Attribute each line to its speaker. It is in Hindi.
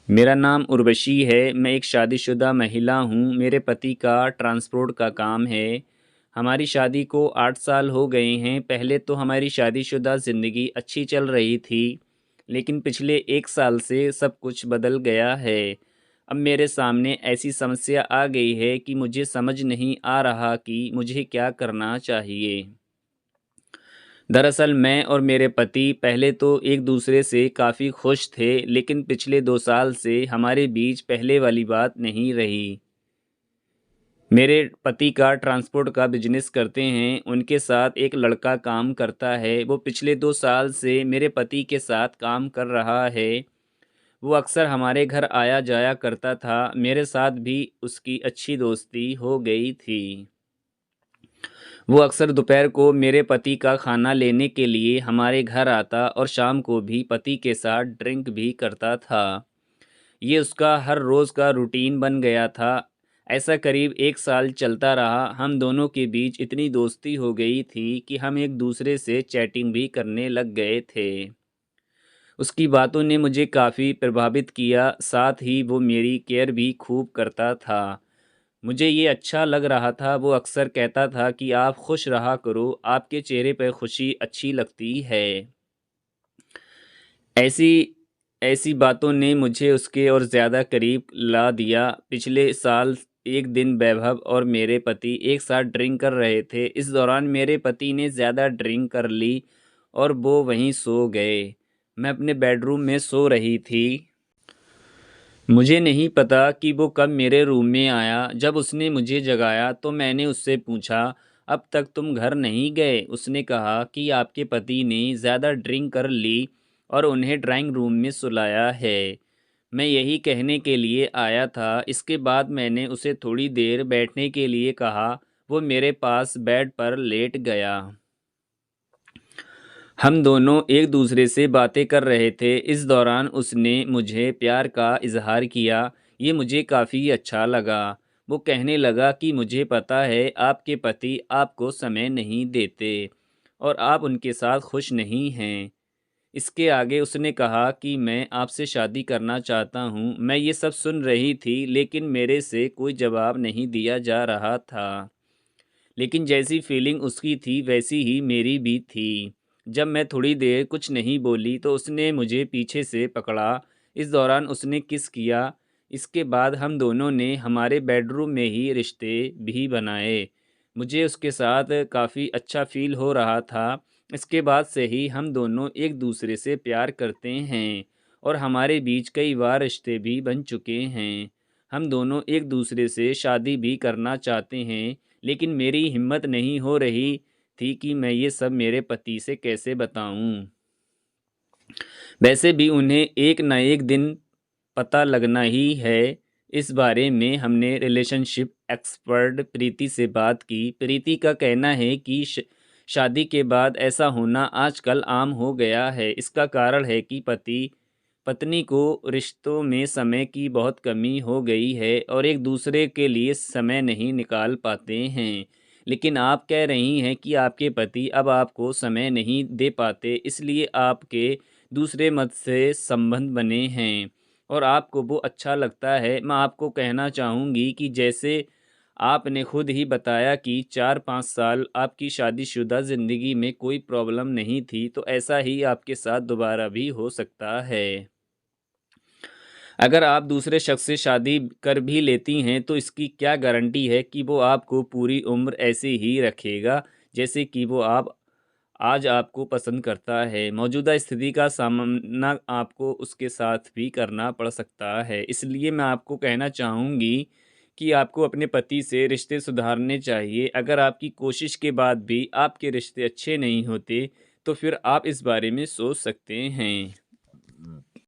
Speaker 1: मेरा नाम उर्वशी है। मैं एक शादीशुदा महिला हूँ। मेरे पति का ट्रांसपोर्ट का काम है। हमारी शादी को 8 साल हो गए हैं। पहले तो हमारी शादीशुदा ज़िंदगी अच्छी चल रही थी, लेकिन पिछले 1 साल से सब कुछ बदल गया है। अब मेरे सामने ऐसी समस्या आ गई है कि मुझे समझ नहीं आ रहा कि मुझे क्या करना चाहिए। दरअसल मैं और मेरे पति पहले तो एक दूसरे से काफ़ी खुश थे, लेकिन पिछले 2 साल से हमारे बीच पहले वाली बात नहीं रही। मेरे पति का ट्रांसपोर्ट का बिज़नेस करते हैं, उनके साथ एक लड़का काम करता है। वो पिछले 2 साल से मेरे पति के साथ काम कर रहा है। वो अक्सर हमारे घर आया जाया करता था। मेरे साथ भी उसकी अच्छी दोस्ती हो गई थी। वो अक्सर दोपहर को मेरे पति का खाना लेने के लिए हमारे घर आता और शाम को भी पति के साथ ड्रिंक भी करता था। ये उसका हर रोज़ का रूटीन बन गया था। ऐसा करीब 1 साल चलता रहा। हम दोनों के बीच इतनी दोस्ती हो गई थी कि हम एक दूसरे से चैटिंग भी करने लग गए थे। उसकी बातों ने मुझे काफ़ी प्रभावित किया, साथ ही वो मेरी केयर भी खूब करता था। मुझे ये अच्छा लग रहा था। वो अक्सर कहता था कि आप खुश रहा करो, आपके चेहरे पे खुशी अच्छी लगती है। ऐसी ऐसी बातों ने मुझे उसके और ज़्यादा करीब ला दिया। पिछले साल एक दिन वैभव और मेरे पति एक साथ ड्रिंक कर रहे थे। इस दौरान मेरे पति ने ज़्यादा ड्रिंक कर ली और वो वहीं सो गए। मैं अपने बेडरूम में सो रही थी। मुझे नहीं पता कि वो कब मेरे रूम में आया। जब उसने मुझे जगाया तो मैंने उससे पूछा, अब तक तुम घर नहीं गए? उसने कहा कि आपके पति ने ज़्यादा ड्रिंक कर ली और उन्हें ड्राइंग रूम में सुलाया है। मैं यही कहने के लिए आया था। इसके बाद मैंने उसे थोड़ी देर बैठने के लिए कहा। वो मेरे पास बेड पर लेट गया। हम दोनों एक दूसरे से बातें कर रहे थे। इस दौरान उसने मुझे प्यार का इजहार किया। ये मुझे काफ़ी अच्छा लगा। वो कहने लगा कि मुझे पता है आपके पति आपको समय नहीं देते और आप उनके साथ खुश नहीं हैं। इसके आगे उसने कहा कि मैं आपसे शादी करना चाहता हूँ। मैं ये सब सुन रही थी, लेकिन मेरे से कोई जवाब नहीं दिया जा रहा था। लेकिन जैसी फीलिंग उसकी थी वैसी ही मेरी भी थी। जब मैं थोड़ी देर कुछ नहीं बोली तो उसने मुझे पीछे से पकड़ा। इस दौरान उसने किस किया। इसके बाद हम दोनों ने हमारे बेडरूम में ही रिश्ते भी बनाए। मुझे उसके साथ काफ़ी अच्छा फ़ील हो रहा था। इसके बाद से ही हम दोनों एक दूसरे से प्यार करते हैं और हमारे बीच कई बार रिश्ते भी बन चुके हैं। हम दोनों एक दूसरे से शादी भी करना चाहते हैं, लेकिन मेरी हिम्मत नहीं हो रही थी कि मैं ये सब मेरे पति से कैसे बताऊं। वैसे भी उन्हें एक न एक दिन पता लगना ही है। इस बारे में हमने रिलेशनशिप एक्सपर्ट प्रीति से बात की। प्रीति का कहना है कि शादी के बाद ऐसा होना आजकल आम हो गया है। इसका कारण है कि पति पत्नी को रिश्तों में समय की बहुत कमी हो गई है और एक दूसरे के लिए समय नहीं निकाल पाते हैं। लेकिन आप कह रही हैं कि आपके पति अब आपको समय नहीं दे पाते, इसलिए आपके दूसरे मत से संबंध बने हैं और आपको वो अच्छा लगता है। मैं आपको कहना चाहूँगी कि जैसे आपने खुद ही बताया कि 4-5 साल आपकी शादीशुदा ज़िंदगी में कोई प्रॉब्लम नहीं थी, तो ऐसा ही आपके साथ दोबारा भी हो सकता है। अगर आप दूसरे शख्स से शादी कर भी लेती हैं, तो इसकी क्या गारंटी है कि वो आपको पूरी उम्र ऐसे ही रखेगा, जैसे कि वो आप आज आपको पसंद करता है। मौजूदा स्थिति का सामना आपको उसके साथ भी करना पड़ सकता है। इसलिए मैं आपको कहना चाहूँगी कि आपको अपने पति से रिश्ते सुधारने चाहिए। अगर आपकी कोशिश के बाद भी आपके रिश्ते अच्छे नहीं होते, तो फिर आप इस बारे में सोच सकते हैं।